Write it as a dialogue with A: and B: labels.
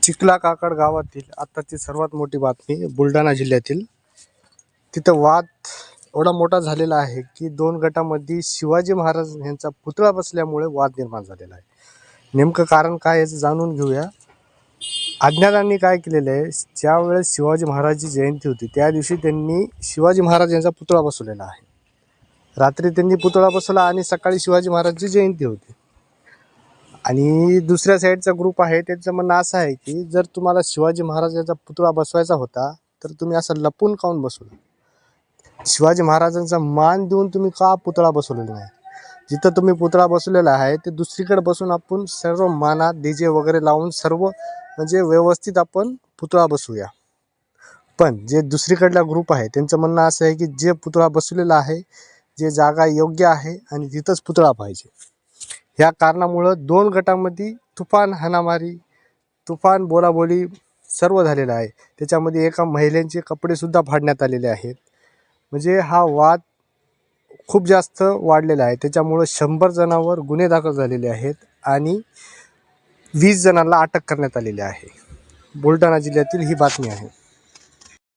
A: चिखला काकड गावातील आताची सर्वात मोठी बातमी बुलढाणा जिल्ह्यातील. तिथं वाद एवढा मोठा झालेला आहे की दोन गटामध्ये शिवाजी महाराज यांचा पुतळा बसल्यामुळे वाद निर्माण झालेला आहे. नेमकं कारण काय याचं जाणून घेऊया. अज्ञातांनी काय केलेलं आहे, ज्या वेळेस शिवाजी महाराजची जयंती होती त्या दिवशी त्यांनी शिवाजी महाराज यांचा पुतळा बसवलेला आहे. रात्री त्यांनी पुतळा बसवला आणि सकाळी शिवाजी महाराजची जयंती होती. आणि दुसऱ्या साईडचा ग्रुप आहे, त्यांचं म्हणणं असं आहे की जर तुम्हाला शिवाजी महाराजांचा पुतळा बसवायचा होता तर तुम्ही असं लपून काऊन बसवला. शिवाजी महाराजांचा मान देऊन तुम्ही का पुतळा बसवलेला नाही. जिथं तुम्ही पुतळा बसवलेला आहे ते दुसरीकडे बसून आपण सर्व मानात डीजे वगैरे लावून सर्व म्हणजे व्यवस्थित आपण पुतळा बसवूया. पण जे दुसरीकडला ग्रुप आहे त्यांचं म्हणणं असं आहे की जे पुतळा बसवलेला आहे, जे जागा योग्य आहे आणि तिथंच पुतळा पाहिजे. या कारणामुळं दोन गटांमध्ये तुफान हाणामारी, तुफान बोलाबोली सर्व झालेला आहे. त्याच्यामध्ये एका महिलेचे कपडे सुद्धा फाडण्यात आलेले आहेत. म्हणजे हा वाद खूप जास्त वाढलेला आहे. त्याच्यामुळं 100 जणांवर गुन्हे दाखल झालेले आहेत आणि 20 जणांना अटक करण्यात आलेली आहे. बुलढाणा जिल्ह्यातील ही बातमी आहे.